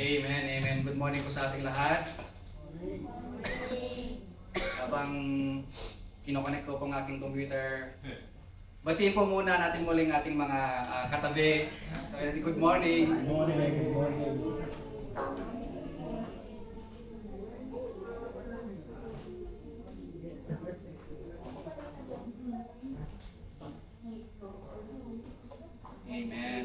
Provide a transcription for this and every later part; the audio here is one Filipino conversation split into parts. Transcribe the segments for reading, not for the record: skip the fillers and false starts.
Amen, amen. Good morning po sa ating lahat. Habang kinoconnect ko po ang aking computer, batiin po muna natin muling ating mga katabi. So, good morning. Good morning. Good morning. Amen.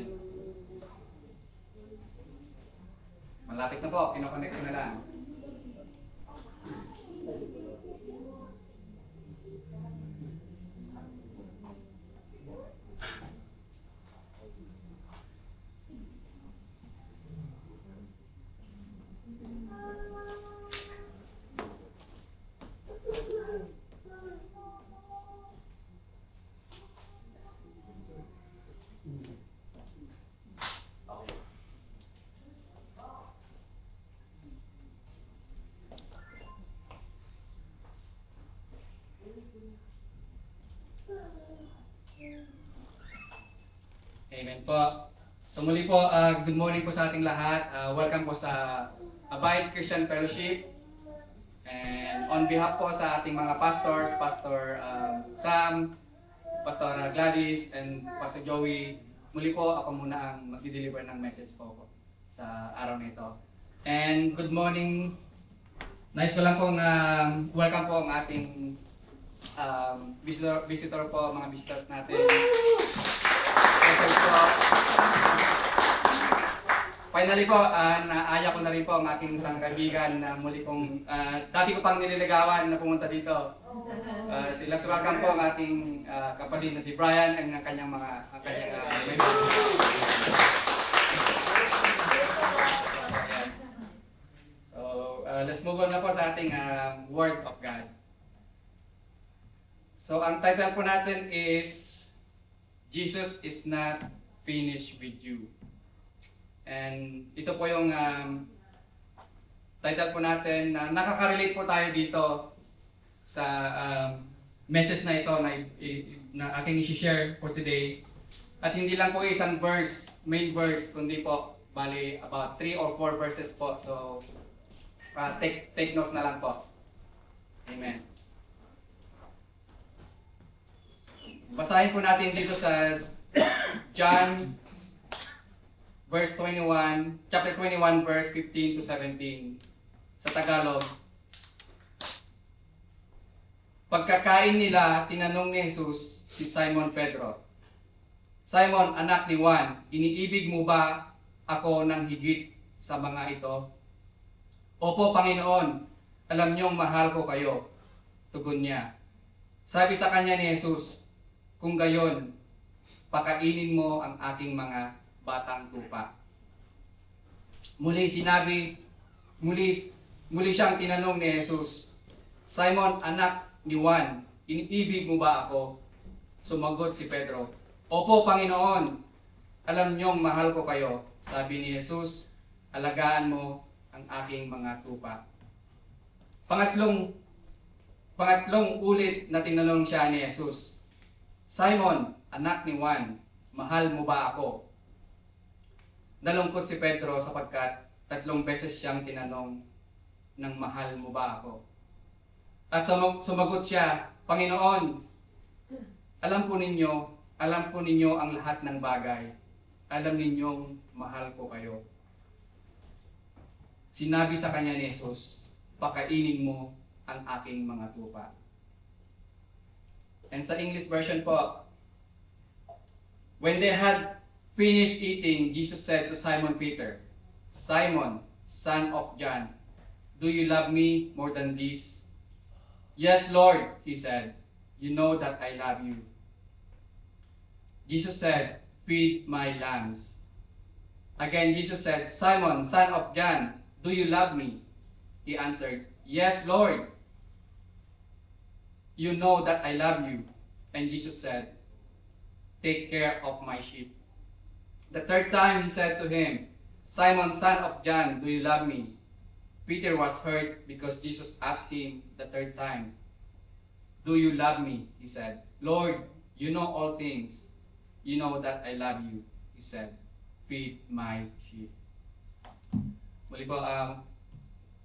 Malapit na po, kinoconnect ko na lang. Amen po. So muli po, good morning po sa ating lahat. Welcome po sa Abide Christian Fellowship. And on behalf po sa ating mga pastors, Pastor Sam, Pastor Gladys, and Pastor Joey, muli po ako muna ang mag-deliver ng message po sa araw na ito. And good morning. Nice ko lang po welcome po ang ating visitor po, mga visitors natin. So, finally po, naaya ko na rin po ang aking isang kaibigan na muli kong, dati ko pang nililigawan na pumunta dito. Let's welcome po ang ating kapatid na si Brian and ang kanyang member. Yes. So, let's move on na po sa ating Word of God. So, ang title po natin is Jesus is not finished with you. And ito po yung title po natin na nakaka-relate po tayo dito sa message na ito na aking i-share for today. At hindi lang po isang verse, main verse, kundi po bali about 3 or 4 verses po. So take notes na lang po. Amen. Basahin po natin dito sa John chapter 21 verse 15 to 17 sa Tagalog. Pagkakain nila, tinanong ni Jesus si Simon Pedro, "Simon, anak ni Juan, iniibig mo ba ako ng higit sa mga ito?" "Opo, Panginoon, alam niyong mahal ko kayo," tugon niya. Sabi sa kanya ni Jesus, "Kung gayon, pakainin mo ang aking mga batang tupa." Muli siyang tinanong ni Jesus, "Simon, anak ni Juan, iniibig mo ba ako?" Sumagot si Pedro, "Opo, Panginoon, alam niyong mahal ko kayo." Sabi ni Jesus, "Alagaan mo ang aking mga tupa." Pangatlong ulit na tinanong siya ni Jesus, "Simon, anak ni Juan, mahal mo ba ako?" Nalungkot si Pedro sapagkat 3 beses siyang tinanong ng mahal mo ba ako. At sumagot siya, "Panginoon, alam po ninyo ang lahat ng bagay. Alam ninyong mahal ko kayo." Sinabi sa kanya ni Jesus, "Pakainin mo ang aking mga tupa." And sa English version po, when they had finished eating, Jesus said to Simon Peter, "Simon, son of John, do you love me more than this?" "Yes, Lord," he said, "you know that I love you." Jesus said, "Feed my lambs." Again, Jesus said, "Simon, son of John, do you love me?" He answered, "Yes, Lord, you know that I love you." And Jesus said, "Take care of my sheep." The third time he said to him, "Simon, son of John, do you love me?" Peter was hurt because Jesus asked him the third time, "Do you love me?" He said, "Lord, you know all things. You know that I love you." He said, "Feed my sheep." Muli po,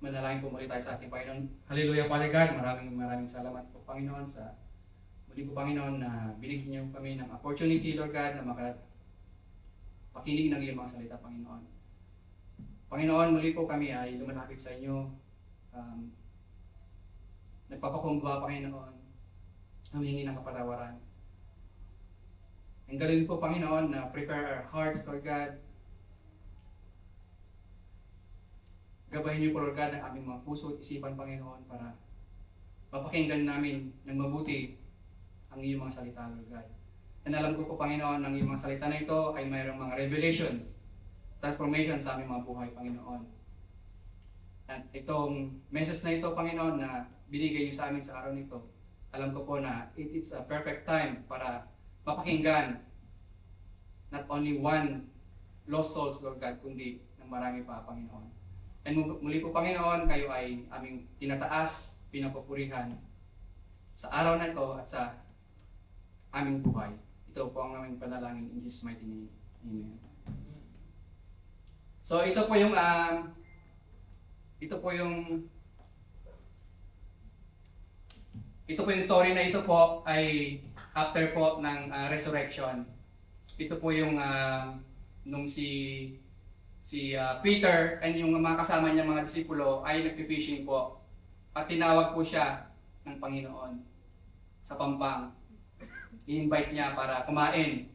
manalangin po muli tayo sa ating Panginoon. Hallelujah, Father God. Maraming salamat po, Panginoon, sa muli po, Panginoon, na binigyan niyo kami ng opportunity, Lord God, na makapakinig ng iyong mga salita, Panginoon. Panginoon, muli po kami ay lumalapit sa inyo. Nagpapakumbaba, Panginoon, humingi ng kapatawaran. Ang galing po, Panginoon, na prepare our hearts, Lord God. Gabahin niyo po, Lord God, ang aming mga puso at isipan, Panginoon, para mapakinggan namin ng mabuti ang iyong mga salita, Lord God. And alam ko po, Panginoon, ang iyong mga salita na ito ay mayroong mga revelations, transformation sa aming mga buhay, Panginoon. At itong message na ito, Panginoon, na binigay niyo sa amin sa araw nito, alam ko po na it's a perfect time para mapakinggan not only one lost souls, Lord God, kundi ng marami pa, Panginoon. And muli po, Panginoon, kayo ay aming tinataas, pinapupurihan sa araw na ito at sa aming buhay. Ito po ang aming panalangin in Jesus' mighty name. Amen. So ito po yung story na ito po ay after po ng resurrection. Ito po yung nung si Peter and yung mga kasama niya mga disipulo ay nagpi-fishing po. At tinawag po siya ng Panginoon sa pampang. I-invite niya para kumain.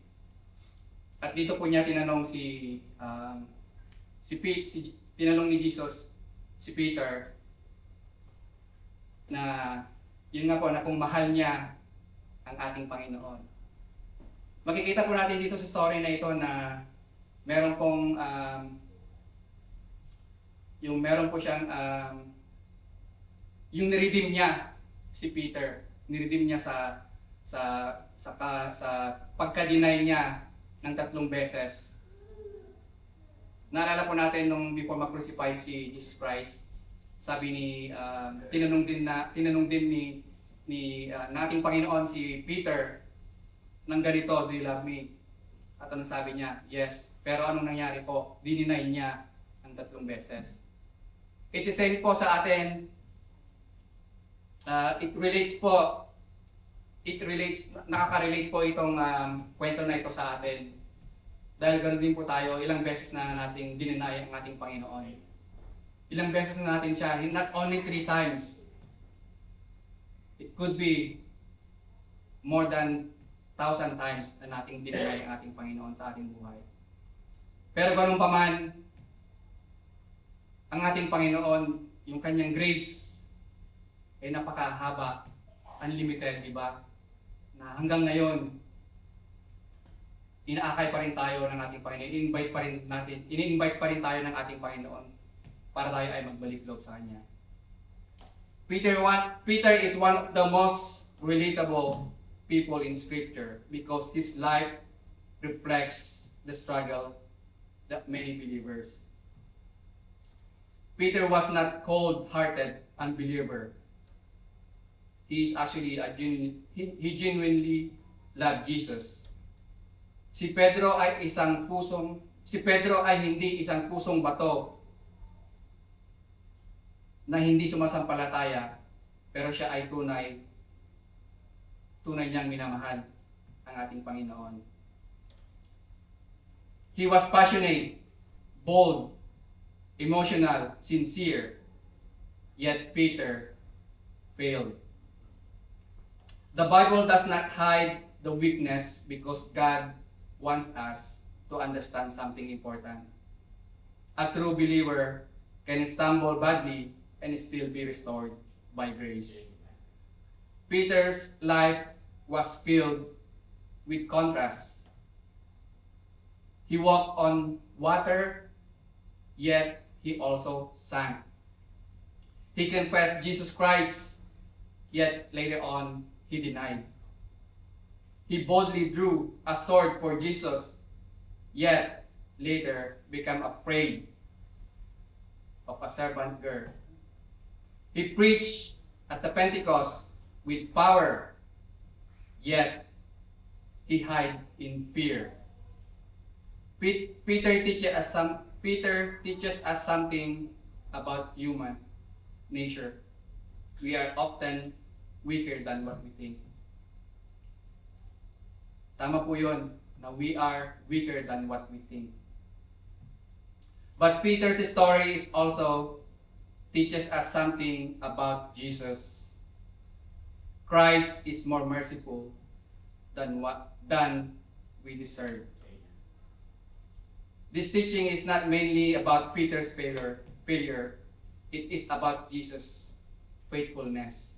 At dito po niya tinanong tinanong ni Jesus si Peter na yun nga po na kung mahal niya ang ating Panginoon. Makikita po natin dito sa story na ito na meron po siyang yung niredeem niya si Peter. Niredeem niya sa pagka-deny niya ng 3 beses. Naalala po natin nung before ma-crucify si Jesus Christ, sabi tinanong din ni nating Panginoon si Peter ng ganito, do you love me? At anong sabi niya? Yes. Pero anong nangyari po? Dininay niya ang 3 beses. It is same po sa atin. Nakaka-relate po itong kwento na ito sa atin. Dahil ganoon din po tayo, ilang beses na nating dininay ang ating Panginoon. Ilang beses na natin siya, not only 3 times. It could be more than 1,000 times na nating dininay ang ating Panginoon sa ating buhay. Pero ganun pa man, ang ating Panginoon, yung kanyang grace, ay napakahaba, unlimited, di ba? Na hanggang ngayon, inaakay pa rin tayo ng ating Panginoon, ini-invite pa rin tayo ng ating Panginoon para tayo ay magbalik loob sa Kanya. Peter is one of the most relatable people in Scripture because his life reflects the struggle that many believers. Peter was not cold-hearted unbeliever. He is actually he genuinely loved Jesus. Si Pedro ay hindi isang pusong bato na hindi sumasampalataya, pero siya ay tunay niyang minamahal ang ating Panginoon. He was passionate, bold, emotional, sincere, yet Peter failed. The Bible does not hide the weakness because God wants us to understand something important. A true believer can stumble badly and still be restored by grace. Peter's life was filled with contrast. He walked on water, yet he also sank. He confessed Jesus Christ, yet later on he denied. He boldly drew a sword for Jesus, yet later became afraid of a servant girl. He preached at the Pentecost with power, yet he hid in fear. Peter Peter teaches us something about human nature. We are often weaker than what we think. Tama po yun, na we are weaker than what we think. But Peter's story is also teaches us something about Jesus. Christ is more merciful than we deserve. This teaching is not mainly about Peter's failure. It is about Jesus' faithfulness.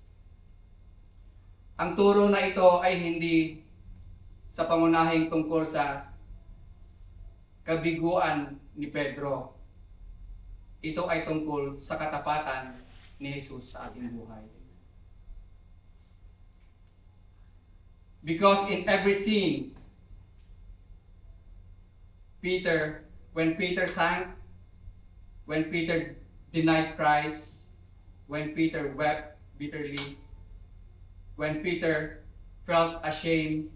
Ang turo na ito ay hindi sa pangunahing tungkol sa kabiguan ni Pedro. Ito ay tungkol sa katapatan ni Jesus sa ating buhay. Because in every scene, when Peter sank, when Peter denied Christ, when Peter wept bitterly, when Peter felt ashamed,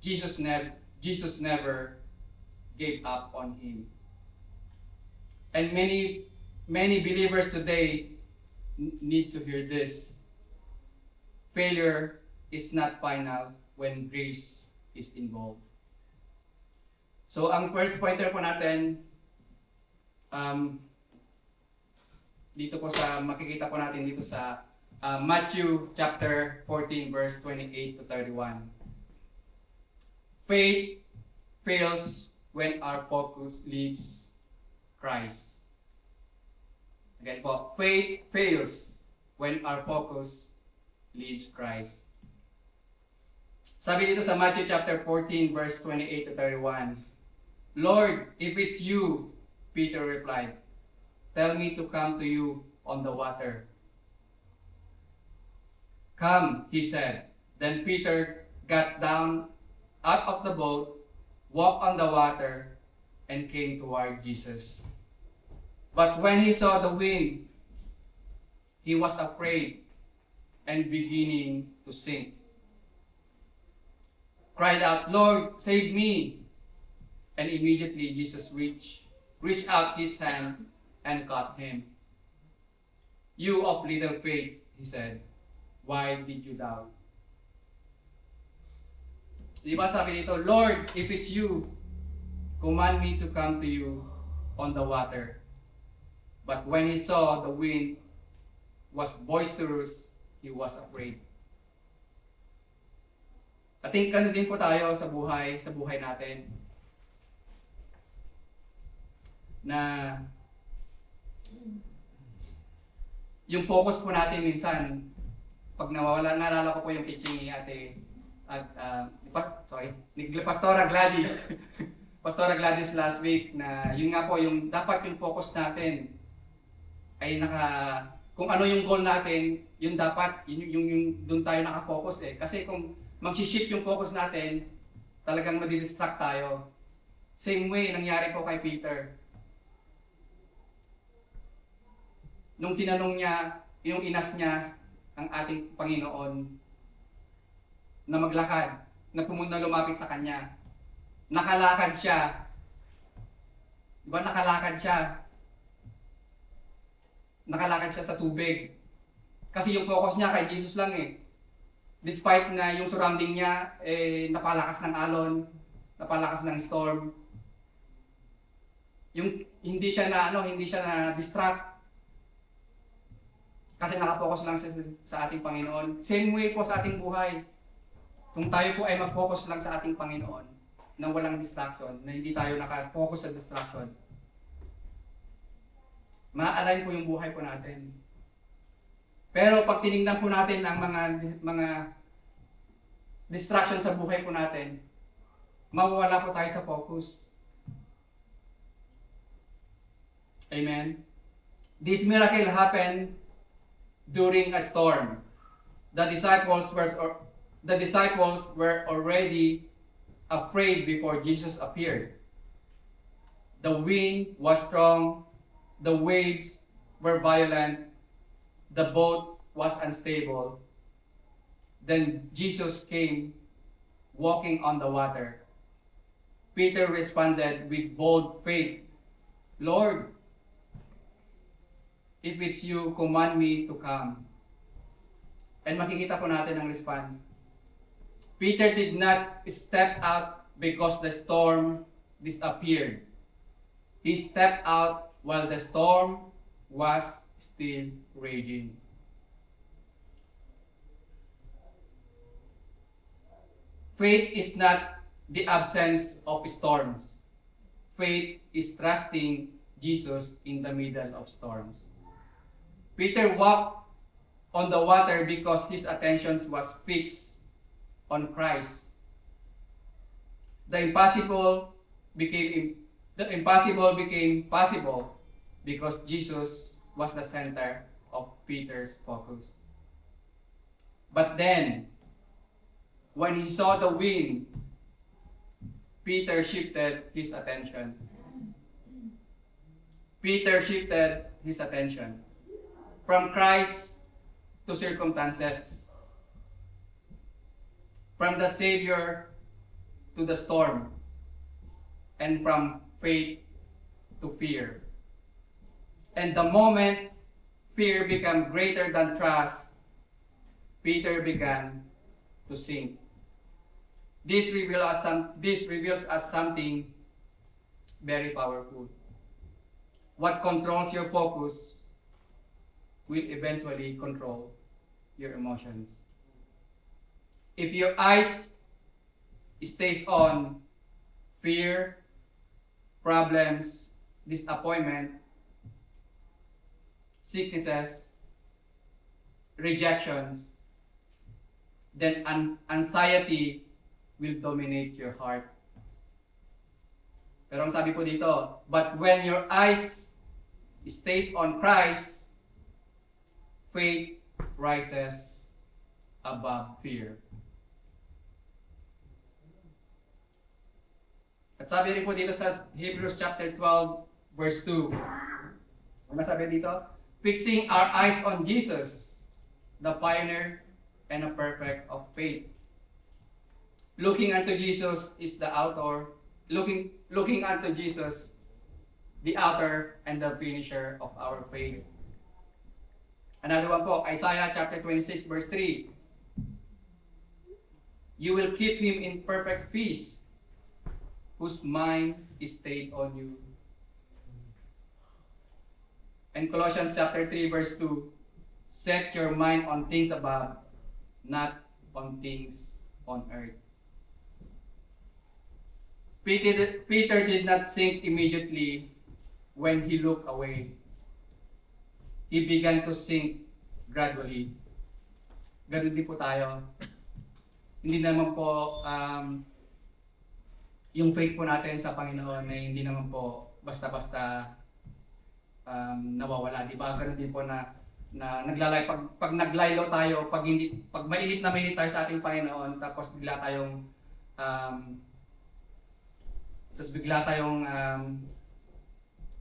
Jesus never gave up on him. And many believers today need to hear this. Failure is not final when grace is involved. So ang first pointer po natin, dito po sa makikita po natin dito sa Matthew chapter 14 verse 28 to 31. Faith fails when our focus leaves Christ. Again po, faith fails when our focus leaves Christ. Sabi dito sa Matthew chapter 14 verse 28 to 31, Lord, if it's you, Peter replied, tell me to come to you on the water. Come, he said. Then Peter got down out of the boat, walked on the water, and came toward Jesus. But when he saw the wind, he was afraid and beginning to sink. Cried out, Lord, save me! And immediately Jesus reached out his hand and caught him. You of little faith, he said, why did you doubt? Di ba sabi dito, Lord, if it's you, command me to come to you on the water. But when he saw the wind was boisterous, he was afraid. I think ganun din po tayo sa buhay natin. Na yung focus po natin minsan, pag nawawala, naalala ko po yung teaching ni Ate Pastora Gladys. Pastora Gladys last week na yun nga po, yung dapat yung focus natin ay kung ano yung goal natin, yun dapat, yung doon tayo nakafocus eh. Kasi kung magsishift yung focus natin, talagang madidistract tayo. Same way, nangyari po kay Peter. Nung tinanong niya, yung inas niya, ang ating Panginoon, na maglakad, na pumunta lumapit sa Kanya. Nakalakad siya. Diba nakalakad siya? Nakalakad siya sa tubig. Kasi yung focus niya kay Jesus lang eh. Despite na yung surrounding niya, napalakas ng alon, napalakas ng storm. Yung hindi siya na distract. Kasi nakafocus lang siya sa ating Panginoon. Same way po sa ating buhay. Kung tayo po ay mag-focus lang sa ating Panginoon, nang walang distraction, na hindi tayo nakafocus sa distraction, ma-align po yung buhay po natin. Pero pag tinignan po natin ang mga distraction sa buhay po natin, mawawala po tayo sa focus. Amen? This miracle happened during a storm. The disciples were already afraid before Jesus appeared. The wind was strong, the waves were violent, the boat was unstable. Then Jesus came walking on the water. Peter responded with bold faith, Lord, if it's you, command me to come. And makikita po natin ang response. Peter did not step out because the storm disappeared. He stepped out while the storm was still raging. Faith is not the absence of storms. Faith is trusting Jesus in the middle of storms. Peter walked on the water because his attention was fixed on Christ. The impossible became possible because Jesus was the center of Peter's focus. But then, when he saw the wind, Peter shifted his attention. Peter shifted his attention from Christ to circumstances, from the Savior to the storm, and from faith to fear. And the moment fear became greater than trust, Peter began to sink. This reveals us something very powerful. What controls your focus will eventually control your emotions. If your eyes stays on fear, problems, disappointment, sicknesses, rejections, then anxiety will dominate your heart. Pero ang sabi po dito, but when your eyes stays on Christ, faith rises above fear. At sabi rin po dito sa Hebrews chapter 12, verse 2. Ano sabi dito? Fixing our eyes on Jesus, the pioneer and a perfect of faith. Looking unto Jesus is the author, looking unto Jesus, the author and the finisher of our faith. Another one po, Isaiah chapter 26, verse 3. You will keep him in perfect peace, whose mind is stayed on you. And Colossians chapter 3, verse 2. Set your mind on things above, not on things on earth. Peter did not sink immediately when he looked away. He began to sink gradually. Ganun din po tayo. Hindi naman po yung faith po natin sa Panginoon ay hindi naman po basta-basta nawawala, di ba? Ganun din po na naglalay pag naglaylo tayo, pag mainit na mainit tayo sa ating Panginoon, tapos bigla tayong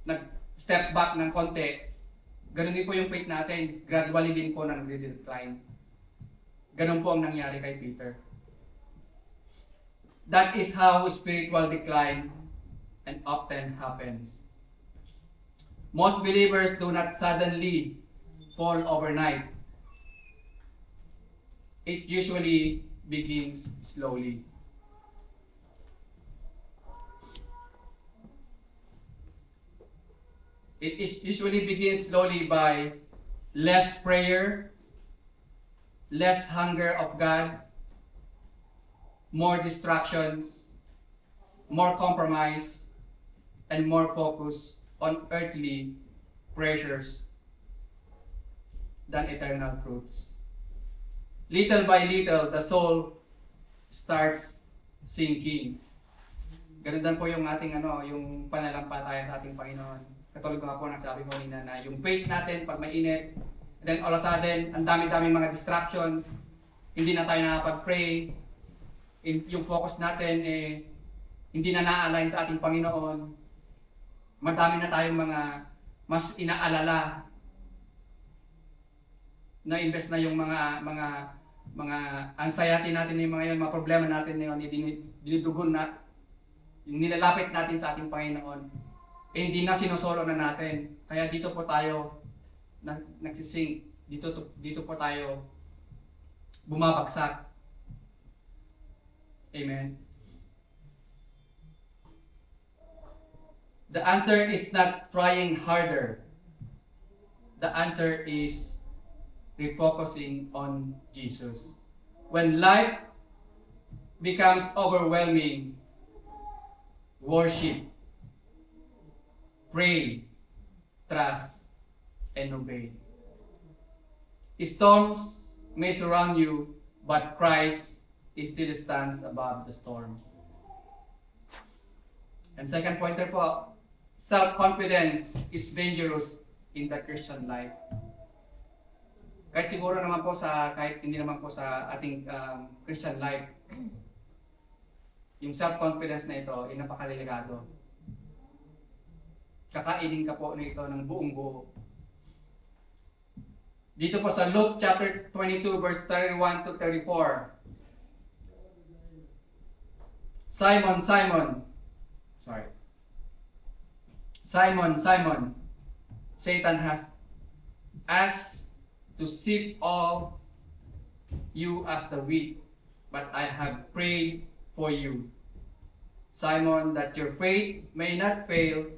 nag-step back ng konti, ganun din po yung faith natin, gradually din po na nagde-decline. Ganun po ang nangyari kay Peter. That is how spiritual decline and often happens. Most believers do not suddenly fall overnight. It usually begins slowly. It usually begins slowly by less prayer, less hunger of God, more distractions, more compromise, and more focus on earthly pressures than eternal truths. Little by little, the soul starts sinking. Ganun din po yung ating yung pananampalataya sa ating Panginoon. Katulad ko nga po nasabi ko kanina na yung faith natin pag mainit, and then all of a sudden, ang dami-daming mga distractions, hindi na tayo nakapag-pray, yung focus natin hindi na na-align sa ating Panginoon, madami na tayong mga mas inaalala na imbes na yung mga anxiety natin, yung mga problema natin na yun, dinidugon na yung nilalapit natin sa ating Panginoon, hindi na sinosolo na natin. Kaya dito po tayo nagsising, dito po tayo bumabagsak. Amen. The answer is not trying harder. The answer is refocusing on Jesus. When life becomes overwhelming, worship, pray, trust, and obey. Storms may surround you, but Christ still stands above the storm. And second pointer po, self-confidence is dangerous in the Christian life. Kahit siguro naman po kahit hindi naman po sa ating Christian life, yung self-confidence na ito ay napakadelikado. Kakainin ka po nito ng buong buo. Dito po sa Luke chapter 22 verse 31 to 34. Simon, Simon, Satan has asked to sift all you as the wheat, but I have prayed for you, Simon, that your faith may not fail,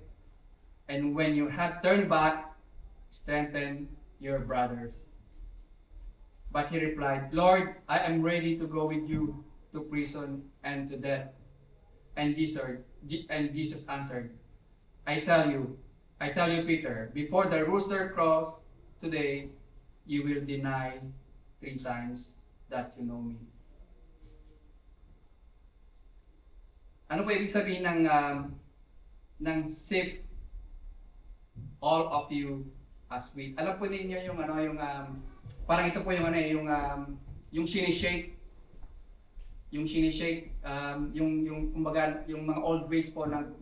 and when you have turned back, strengthen your brothers. But he replied, Lord, I am ready to go with you to prison and to death. And Jesus answered, I tell you, Peter, before the rooster crows today, you will deny 3 times that you know me. Ano po ibig sabihin ng sift all of you as wheat? Alam po ninyo yung parang ito po yung yung sinishake, yung kumbaga yung mga old ways po ng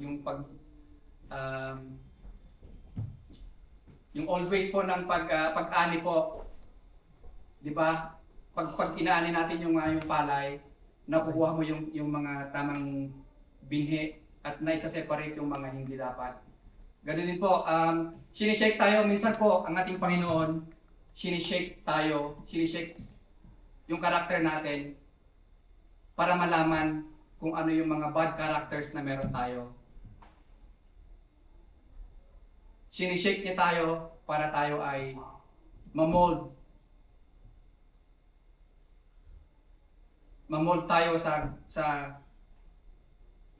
yung old ways po ng pag-ani po. 'Di ba? Pag inaani natin yung palay, nakukuha mo yung mga tamang binhi at naisa-separate yung mga hindi dapat. Ganun din po, sinishake tayo minsan po ang ating Panginoon, sinishake yung karakter natin para malaman kung ano yung mga bad characters na meron tayo. Sinishake niya tayo para tayo ay mamold tayo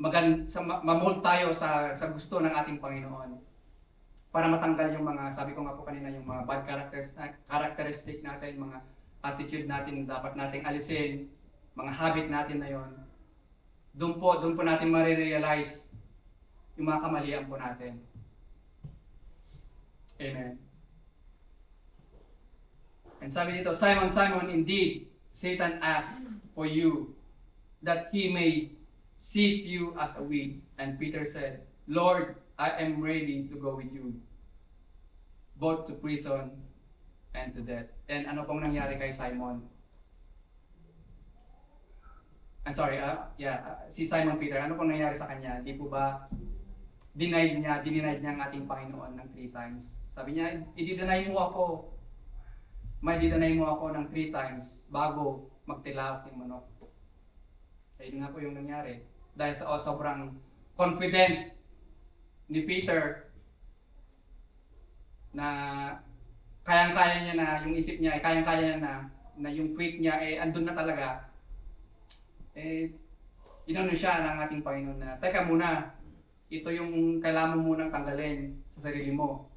mamold tayo sa gusto ng ating Panginoon. Para matanggal yung mga, sabi ko nga po kanina, yung mga bad characteristic natin, mga attitude natin dapat nating alisin, mga habit natin na yon. Doon po natin marirealize yung mga kamalian po natin. Amen. And sabi dito, Simon, Simon, indeed, Satan asks for you that he may sift you as a wheat. And Peter said, Lord, I am ready to go with you, both to prison and to death. And ano pong nangyari kay Simon? I'm sorry, si Simon Peter, ano pong nangyari sa kanya? Di po ba denied niya ang ating Panginoon ng 3 times? Sabi niya, i-deny mo ako. May di-deny mo ako ng 3 times bago magtilaok yung manok. Ayun nga po yung nangyari. Dahil sa sobrang confident ni Peter na kayang-kaya niya na, yung isip niya ay kayang-kaya niya na yung faith niya ay andun na talaga. Inano siya ng ating Panginoon na, teka muna, ito yung kailangan mo munang tanggalin sa sarili mo.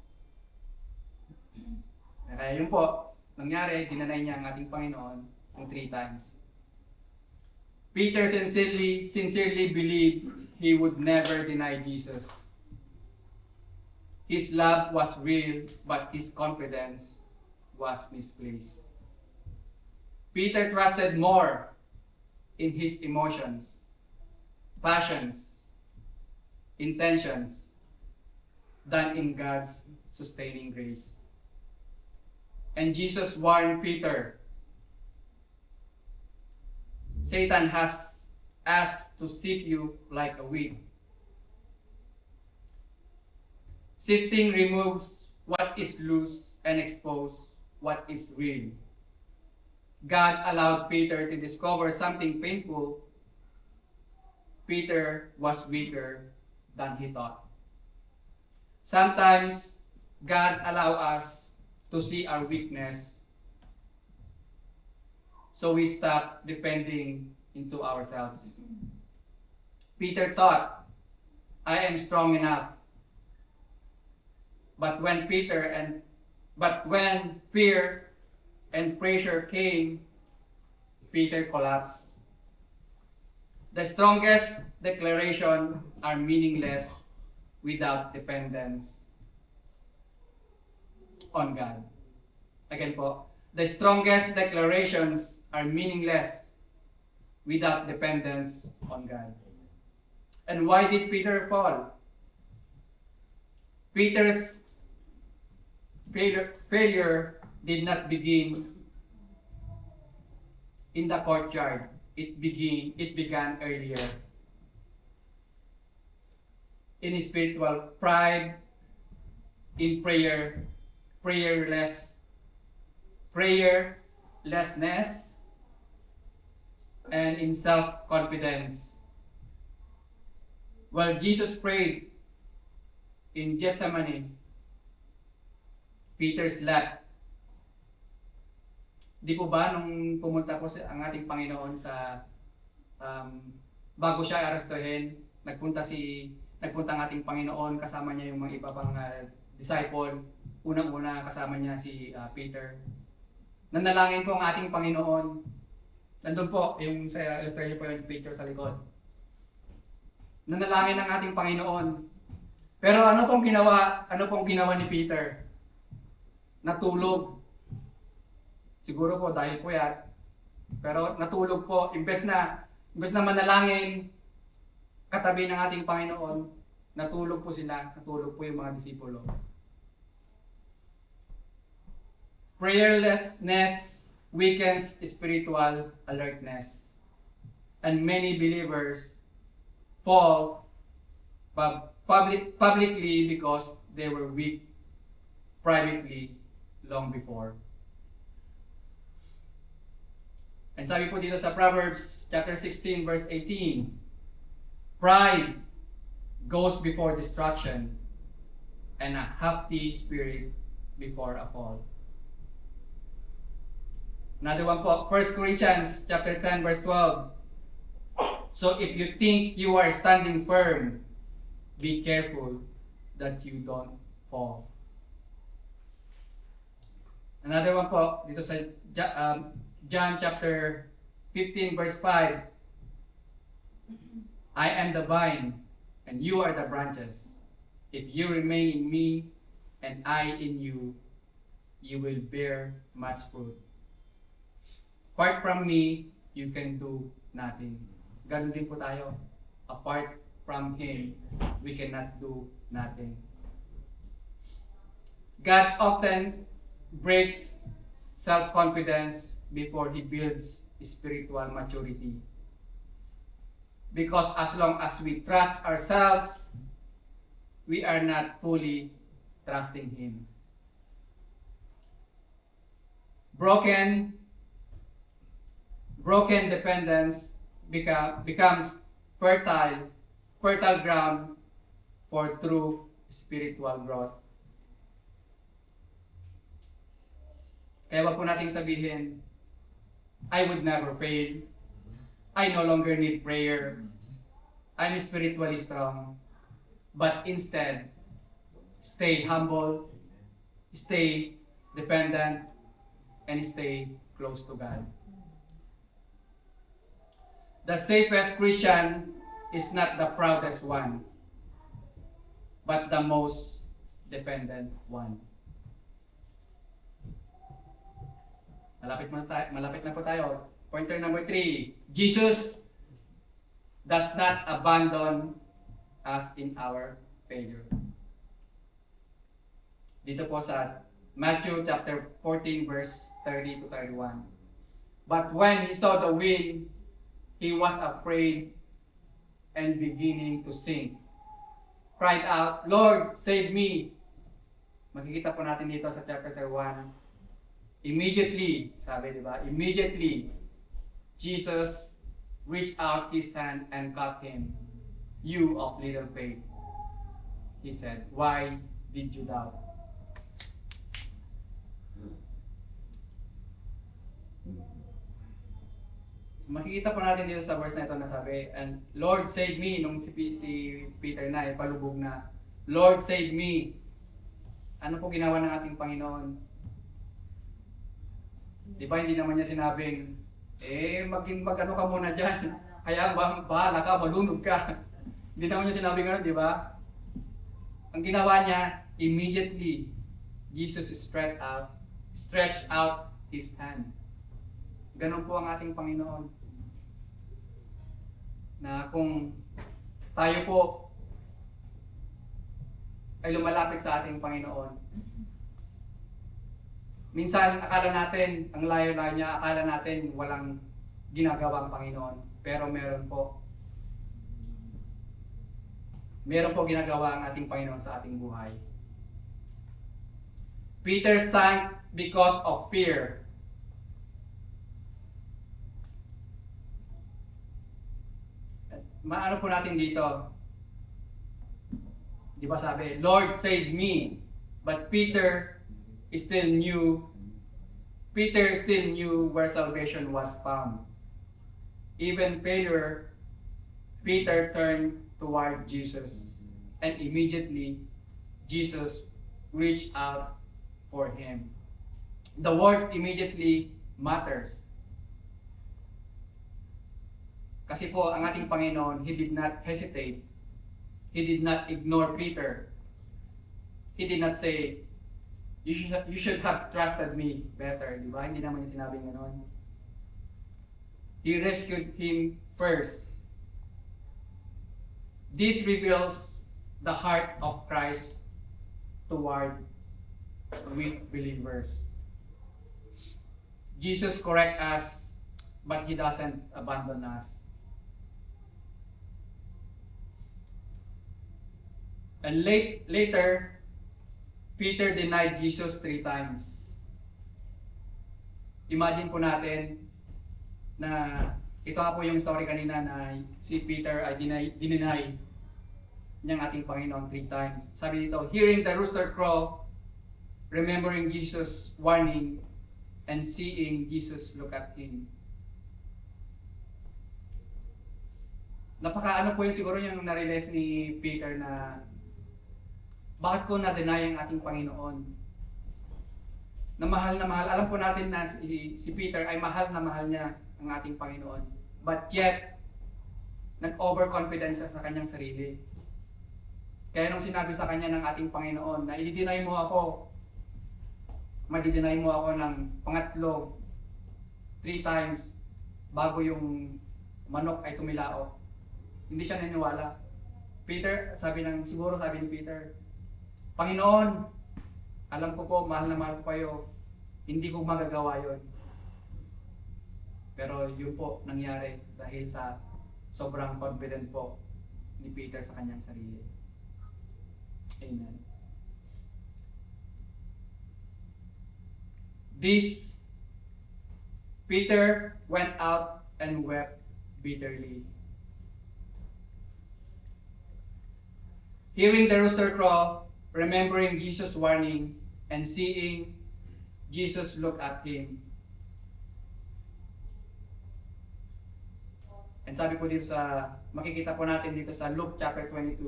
Kaya yun po, nangyari, dinanay niya ang ating Panginoon ng 3 times. Peter sincerely believed he would never deny Jesus. His love was real, but his confidence was misplaced. Peter trusted more in his emotions, passions, intentions, than in God's sustaining grace. And Jesus warned Peter, Satan has asked to sift you like a wheat, Sifting removes what is loose and exposes what is real. God allowed Peter to discover something painful. Peter was weaker than he thought. Sometimes God allows us to see our weakness so we stop depending into ourselves. Peter thought, I am strong enough. But when fear and pressure came, Peter collapsed. The strongest declaration are meaningless without dependence on God. Again po, the strongest declarations are meaningless without dependence on God. And why did Peter fall? Peter's failure did not begin in the courtyard. It began earlier. In spiritual pride, in prayerlessness, and in self-confidence. While Jesus prayed in Gethsemane, Peter slept. Di po ba nung pumunta po ang ating Panginoon sa bago siya arestuhin, nagpunta ang ating Panginoon, kasama niya yung mga iba pang disciple. Unang-una kasama niya si Peter. Nanalangin po ang ating Panginoon. Nandun po yung sa illustration po yung picture sa likod. Nanalangin ang ating Panginoon. Pero ano pong ginawa ni Peter? Natulog. Siguro po dahil po yan. Pero natulog po. Imbes na manalangin katabi ng ating Panginoon, natulog po sila. Natulog po yung mga disipulo. Prayerlessness weakens spiritual alertness. And many believers fall publicly because they were weak privately long before. And sabi po dito sa Proverbs chapter 16 verse 18, pride goes before destruction, and a haughty spirit before a fall. Another one po, 1 Corinthians chapter 10 verse 12. So if you think you are standing firm, be careful that you don't fall. Another one po, dito sa John chapter 15 verse 5. I am the vine, and you are the branches. If you remain in me, and I in you, you will bear much fruit. Apart from me, you can do nothing. Ganun din po tayo. Apart from Him, we cannot do nothing. God often breaks self-confidence before He builds spiritual maturity. Because as long as we trust ourselves, we are not fully trusting Him. Broken dependence becomes fertile ground for true spiritual growth. Kaya wag po nating sabihin, I would never fail. I no longer need prayer. I'm spiritually strong. But instead, stay humble, stay dependent, and stay close to God. The safest Christian is not the proudest one, but the most dependent one. Malapit na po tayo. Pointer number 3. Jesus does not abandon us in our failure. Dito po sa Matthew chapter 14 verse 30 to 31. But when he saw the wind, he was afraid and beginning to sink. cried out, Lord, save me. Makikita po natin dito sa chapter 1. Immediately, sabi di ba? Immediately, Jesus reached out his hand and caught him. You of little faith. He said, why did you doubt? Makikita po natin dito sa verse na ito na sabi, and Lord save me, nung si Peter na, palubog na, Lord save me. Ano po ginawa ng ating Panginoon? Di ba hindi naman niya sinabing, mag-ano ka muna dyan, kaya bahala ka, malunod ka. Hindi naman niya sinabing gano'n, di ba? Ang ginawa niya, immediately, Jesus stretched out his hand. Ganon po ang ating Panginoon. Na kung tayo po ay lumalapit sa ating Panginoon, minsan akala natin, ang layo-layo niya, akala natin walang ginagawang Panginoon. Pero meron po. Meron po ginagawa ang ating Panginoon sa ating buhay. Peter sank because of fear. Maano po natin dito? Di ba sabi, Lord save me. But Peter still knew where salvation was found. Even failure, Peter turned toward Jesus. And immediately, Jesus reached out for him. The word immediately matters. Kasi po, ang ating Panginoon, He did not hesitate. He did not ignore Peter. He did not say, you should have trusted me better. Di ba? Hindi naman niya sinabing gano'n. He rescued him first. This reveals the heart of Christ toward weak believers. Jesus corrects us, but He doesn't abandon us. And later, Peter denied Jesus 3 times. Imagine po natin na ito nga po yung story kanina na si Peter ay dineny niyang ating Panginoon 3 times. Sabi dito, hearing the rooster crow, remembering Jesus' warning, and seeing Jesus look at him. Napakaano po yung siguro yung na-realize ni Peter na bakit ko na-deny ang ating Panginoon? Na mahal. Alam po natin na si Peter ay mahal na mahal niya ang ating Panginoon. But yet, nag-overconfidence siya sa kanyang sarili. Kaya nung sinabi sa kanya ng ating Panginoon na i-deny mo ako, mag-deny mo ako ng pangatlo, 3 times, bago yung manok ay tumilao. Hindi siya naniwala. Siguro sabi ni Peter, Panginoon, alam ko po, mahal na mahal ko kayo. Hindi ko magagawa yon. Pero yun po nangyari dahil sa sobrang confident po ni Peter sa kanyang sarili. Amen. This Peter went out and wept bitterly. Hearing the rooster crow, remembering Jesus' warning, and seeing Jesus look at him. And sabi po dito makikita po natin dito sa Luke chapter 22,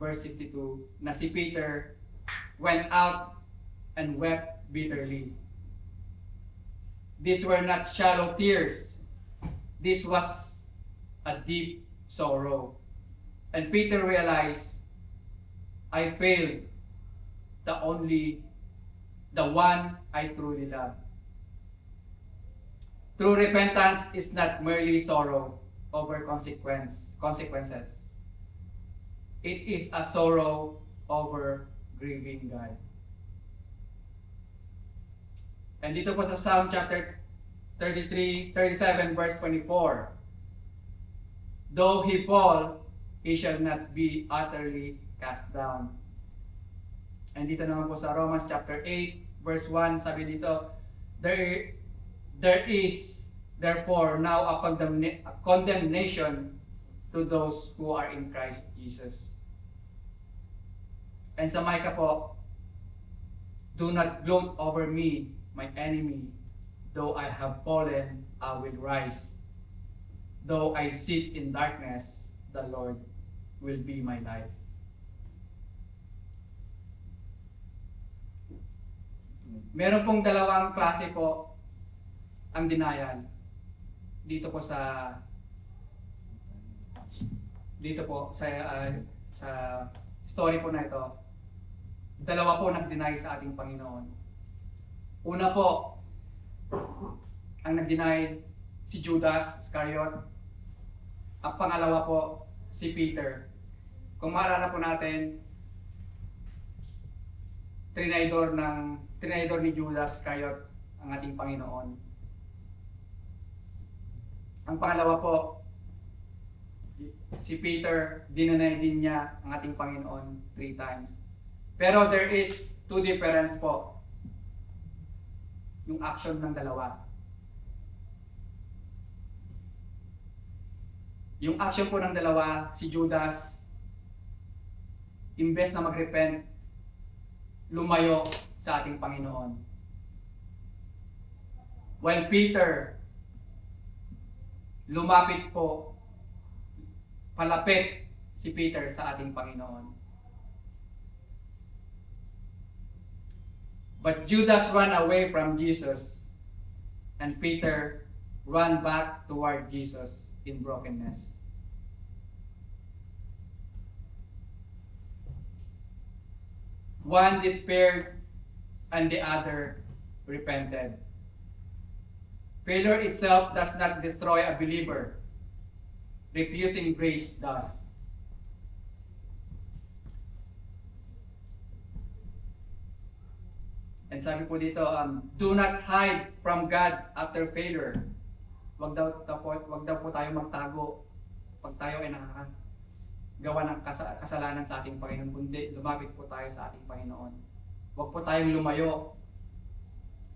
verse 52, na si Peter went out and wept bitterly. These were not shallow tears. This was a deep sorrow. And Peter realized, I failed the one I truly love. True repentance is not merely sorrow over consequences. It is a sorrow over grieving God. And dito po sa Psalm chapter 37 verse 24. Though he fall, he shall not be utterly cast down. And dito naman po sa Romans chapter 8, verse 1, sabi dito, there is therefore now a condemnation to those who are in Christ Jesus. And sa Micah po, do not gloat over me, my enemy. Though I have fallen, I will rise. Though I sit in darkness, the Lord will be my light. Meron pong dalawang klase po ang denial. Dito po sa story po na ito. Dalawa po nag-deny sa ating Panginoon. Una po, ang nag-deny si Judas Iscariot. Ang pangalawa po, si Peter. Kung maalala po natin, trinidor ni Judas Iscariot ang ating Panginoon. Ang pangalawa po, si Peter, dinanay din niya ang ating Panginoon 3 times. Pero there is 2 difference po. Yung action ng dalawa. Yung action po ng dalawa, si Judas, imbes na mag-repent, lumayo sa ating Panginoon. While Peter, lumapit po, palapit si Peter sa ating Panginoon. But Judas ran away from Jesus, and Peter ran back toward Jesus in brokenness. One despaired, and the other repented. Failure itself does not destroy a believer. Refusing grace does. And sabi po dito, do not hide from God after failure. Wag daw po tayo magtago pag tayo ay nakagawa ng kasalanan sa ating Panginoon, kundi lumapit po tayo sa ating Panginoon. Wag po tayong lumayo,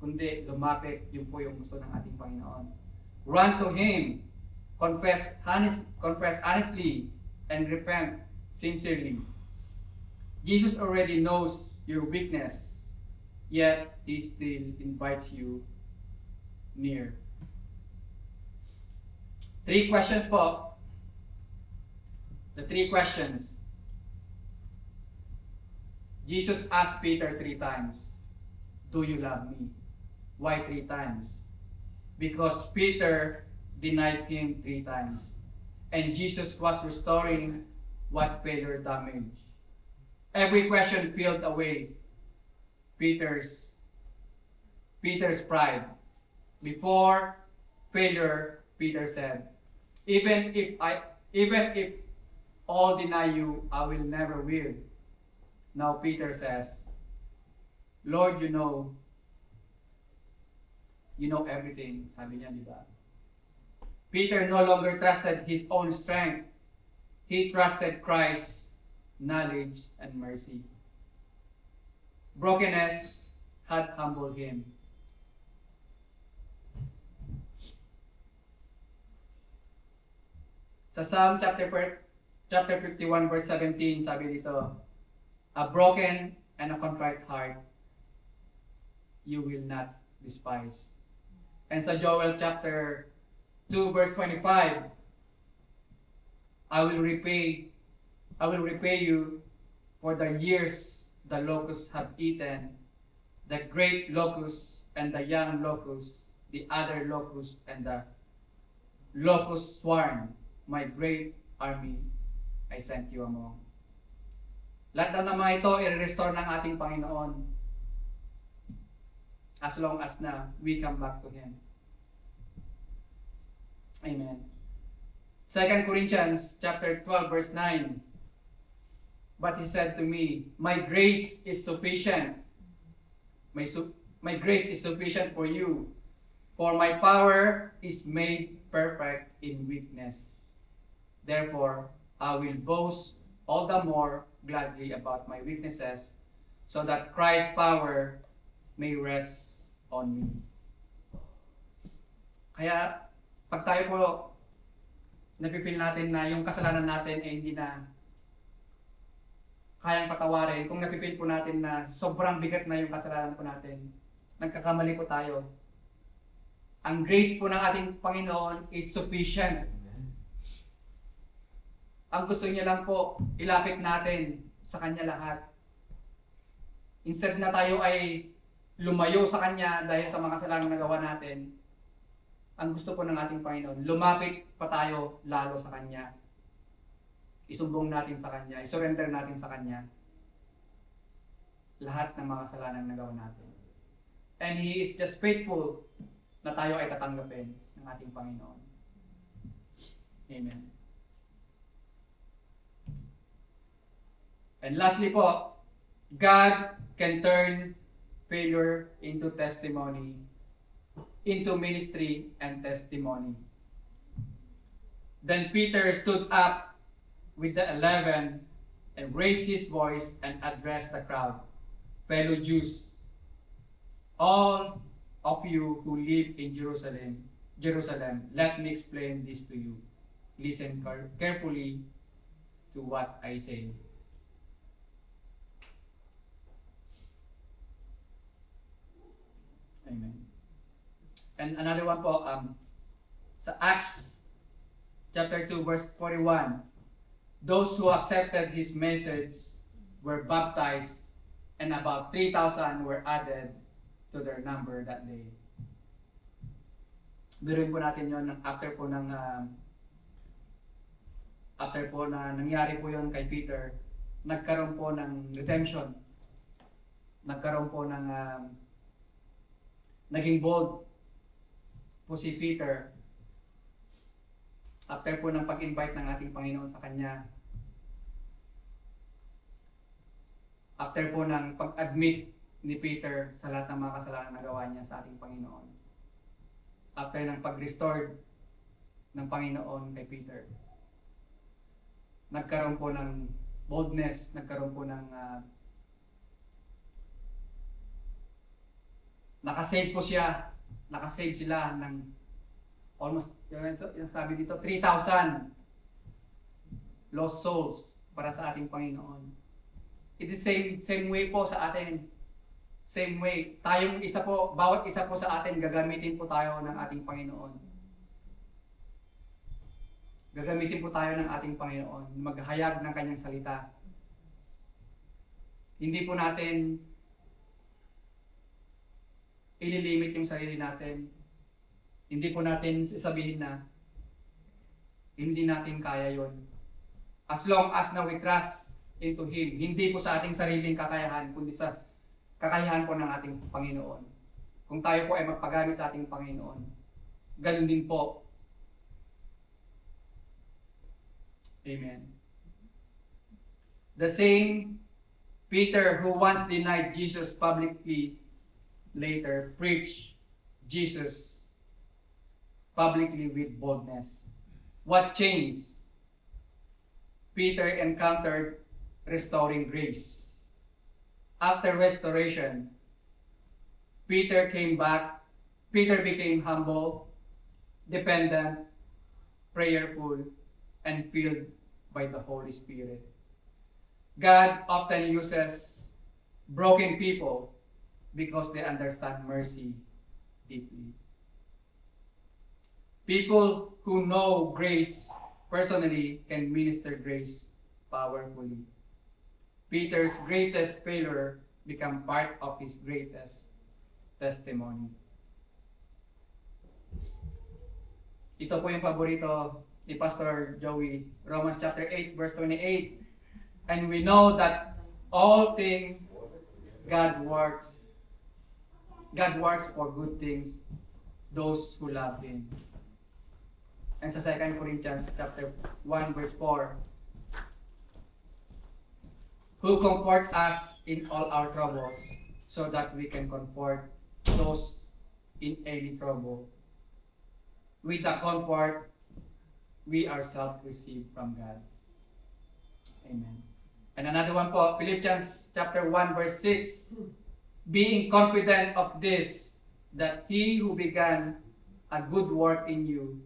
kundi lumapit, yun po yung gusto ng ating Panginoon. Run to Him, confess honestly, and repent sincerely. Jesus already knows your weakness, yet He still invites you near. 3 questions po. The 3 questions. Jesus asked Peter 3 times, do you love me? Why 3 times? Because Peter denied Him 3 times. And Jesus was restoring what failure damaged. Every question peeled away Peter's pride. Before failure, Peter said, even if all deny you, I will never will. Now Peter says, Lord, you know everything. Sabi niya, di ba? Peter no longer trusted his own strength. He trusted Christ's knowledge and mercy. Brokenness had humbled him. Sa Psalm chapter 51 verse 17, sabi dito, a broken and a contrite heart you will not despise. And sa Joel chapter 2 verse 25, I will repay you for the years the locusts have eaten, the great locust and the young locust, the other locust and the locust swarm, my great army I sent you among. Lahat na naman ito i-restore ng ating Panginoon as long as na we come back to Him. Amen. 2 Corinthians chapter 12 verse 9. But He said to me, my grace is sufficient. My grace is sufficient for you, for my power is made perfect in weakness. Therefore, I will boast all the more gladly about my weaknesses, so that Christ's power may rest on me. Kaya, pag tayo po napipil natin na yung kasalanan natin ay hindi na kayang patawarin, kung napipil po natin na sobrang bigat na yung kasalanan po natin, nagkakamali po tayo. Ang grace po ng ating Panginoon is sufficient. Ang gusto niya lang po, ilapit natin sa Kanya lahat. Instead na tayo ay lumayo sa Kanya dahil sa mga kasalanan na nagawa natin, ang gusto po ng ating Panginoon, lumapit pa tayo lalo sa Kanya. Isumbong natin sa Kanya, isurrender natin sa Kanya lahat ng mga kasalanan na nagawa natin. And He is just faithful na tayo ay tatanggapin ng ating Panginoon. Amen. And lastly po, God can turn failure into testimony, into ministry and testimony. Then Peter stood up with the 11 and raised his voice and addressed the crowd. Fellow Jews, all of you who live in Jerusalem, let me explain this to you. Listen carefully to what I say. Amen. And another one po, sa Acts chapter 2 verse 41, those who accepted his message were baptized, and about 3,000 were added to their number that day. Biruin po natin yon after po na nangyari po yon kay Peter, nagkaroon po ng redemption. Nagkaroon po ng naging bold po si Peter after po ng pag-invite ng ating Panginoon sa kanya. After po ng pag-admit ni Peter sa lahat ng mga kasalanan na gawa niya sa ating Panginoon. After ng pag-restore ng Panginoon kay Peter, nagkaroon po ng boldness, nagkaroon po ng nakasave po siya, nakasave sila ng almost, yung sabi dito, 3,000 lost souls para sa ating Panginoon. It is same way po sa atin. Same way. Tayong isa po, bawat isa po sa atin, gagamitin po tayo ng ating Panginoon. Gagamitin po tayo ng ating Panginoon, maghayag ng kanyang salita. Hindi po natin ililimit yung sarili natin. Hindi po natin sasabihin na hindi natin kaya yon. As long as na we trust into Him, hindi po sa ating sariling kakayahan, kundi sa kakayahan po ng ating Panginoon. Kung tayo po ay magpagamit sa ating Panginoon, ganun din po. Amen. The same Peter who once denied Jesus publicly later preached Jesus publicly with boldness. What changed? Peter encountered restoring grace. After restoration, Peter became humble, dependent, prayerful, and filled by the Holy Spirit. God often uses broken people because they understand mercy deeply. People who know grace personally can minister grace powerfully. Peter's greatest failure became part of his greatest testimony. Ito po yung paborito ni Pastor Joey, Romans chapter 8 verse 28. And we know that all things God works for good things, those who love Him. And sa 2 Corinthians chapter 1 verse 4, who comfort us in all our troubles, so that we can comfort those in any trouble with the comfort we ourselves receive from God. Amen. And another one po, Philippians chapter 1 verse 6. Being confident of this, that he who began a good work in you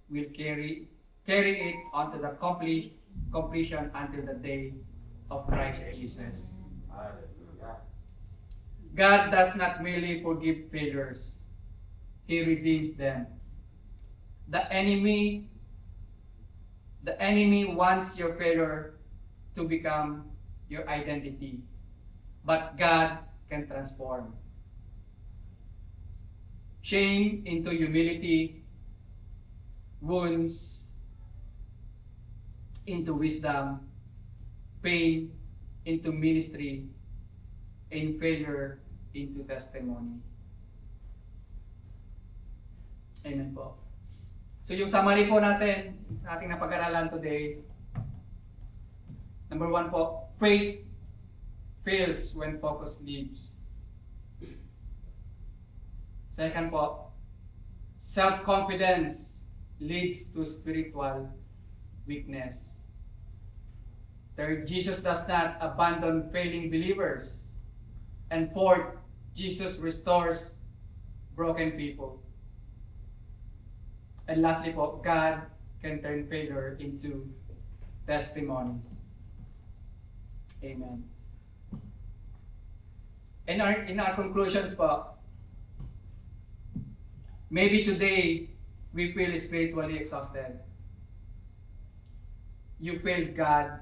will carry it onto the completion until the day of Christ Jesus. God does not merely forgive failures. He redeems them. The enemy wants your failure to become your identity. But God can transform shame into humility, wounds into wisdom, pain into ministry, and failure into testimony. Amen po. So yung summary po natin sa ating napag-aralan today, number 1 po, faith fails when focus leaves. Second po, self-confidence leads to spiritual weakness. Third, Jesus does not abandon failing believers. And fourth, Jesus restores broken people. And lastly po, God can turn failure into testimonies. Amen. In our conclusions po, maybe today we feel spiritually exhausted. You failed God,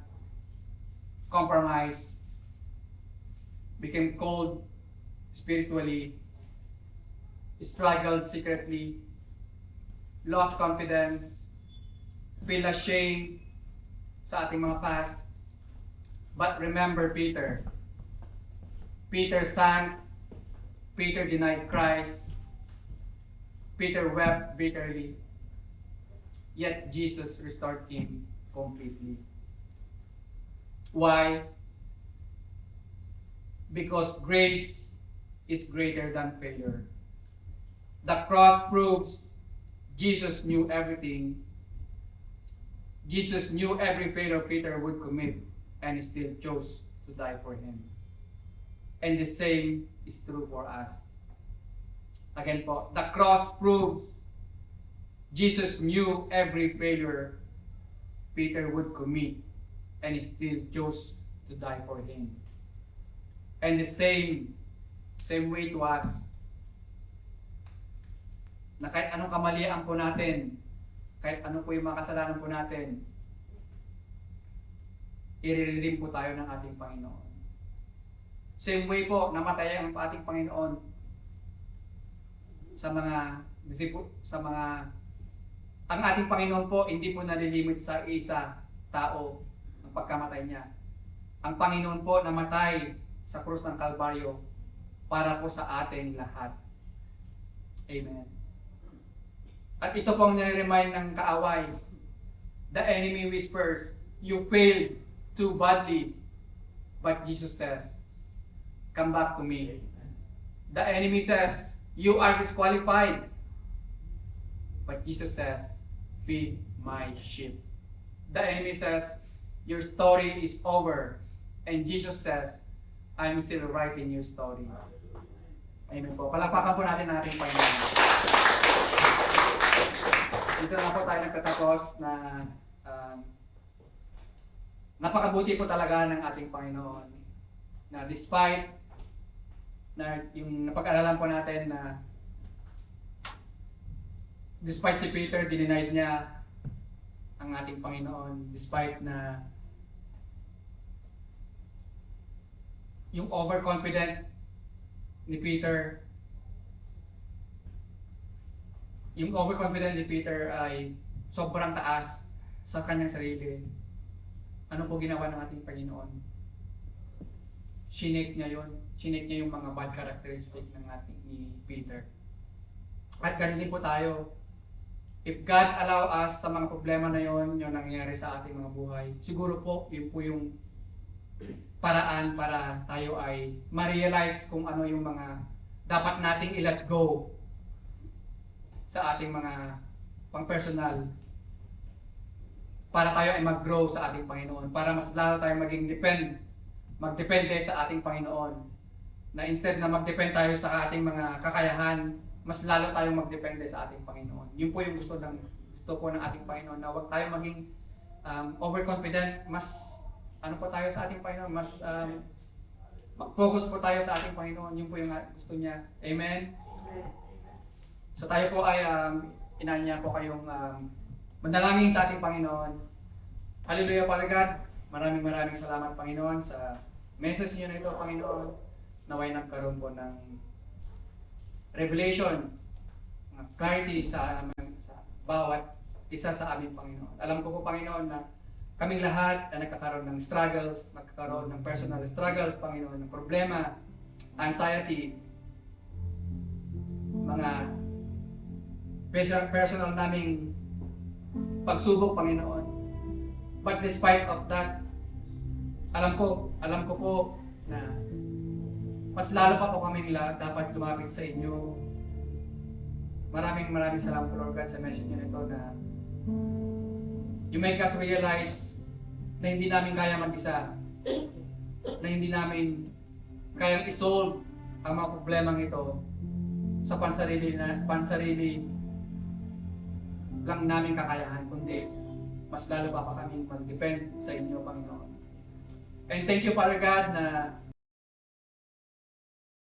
compromised, became cold spiritually, struggled secretly, lost confidence, feel ashamed sa ating mga past. But remember Peter. Peter sank, Peter denied Christ, Peter wept bitterly, yet Jesus restored him completely. Why? Because grace is greater than failure. The cross proves Jesus knew everything. Jesus knew every failure Peter would commit, and he still chose to die for him. And the same is true for us. Again po, the cross proves Jesus knew every failure Peter would commit, and he still chose to die for him. And the same way to us, na kahit anong kamalian po natin, kahit ano po yung mga kasalanan po natin, iriririm po tayo ng ating Panginoon. Same way po, namatay ang ating Panginoon sa mga ang ating Panginoon po hindi po nalilimit sa isa tao ang pagkamatay niya. Ang Panginoon po namatay sa krus ng Kalbaryo para po sa ating lahat. Amen. At ito pong nire-remind ng kaaway. The enemy whispers, you failed too badly. But Jesus says, come back to me. The enemy says, you are disqualified. But Jesus says, feed my sheep. The enemy says, your story is over. And Jesus says, I'm still writing your story. Amen po. Palakpakan po natin ang ating Panginoon. Dito na po tayo nagtatapos na napakabuti po talaga ng ating Panginoon. Na despite na yung napag-aralan po natin na despite si Peter, dinenied niya ang ating Panginoon. Despite na yung overconfident ni Peter, ay sobrang taas sa kanyang sarili. Ano po ginawa ng ating Panginoon? Shinake niya yun. Shinake niya yung mga bad characteristic ng ating ni Peter. At ganun din po tayo. If God allow us sa mga problema na yon, yung nangyayari sa ating mga buhay, siguro po, yun po yung paraan para tayo ay ma-realize kung ano yung mga dapat nating i-let go sa ating mga pang-personal para tayo ay mag-grow sa ating Panginoon, para mas lalo tayo magdepende sa ating Panginoon. Na instead na magdepend tayo sa ating mga kakayahan, mas lalo tayong magdepende sa ating Panginoon. Yun po yung gusto po ng ating Panginoon, na huwag tayo maging overconfident, mas ano po tayo sa ating Panginoon, mas mag-focus po tayo sa ating Panginoon. Yun po yung gusto niya. Amen? So tayo po ay inanya po kayong manalangin sa ating Panginoon. Hallelujah, Father God. Maraming salamat, Panginoon, sa message niyo na ito, Panginoon. Naway nagkaroon po ng revelation, clarity sa bawat isa sa aming Panginoon. Alam ko po, Panginoon, na kaming lahat na nagkakaroon ng struggles, nagkakaroon ng personal struggles, Panginoon, ng problema, anxiety, mga personal naming pagsubok, Panginoon. But despite of that, alam ko po na mas lalo pa po kaming dapat lumapit sa inyo. Maraming salamat po, Lord God, sa message niyo nito, na you make us realize na hindi namin kaya mag-isa, na hindi namin kayang isolve ang mga problemang ito sa pansarili lang namin kakayahan, kundi mas lalo pa kami mag-depend sa inyo, Panginoon. And thank you, Father God, na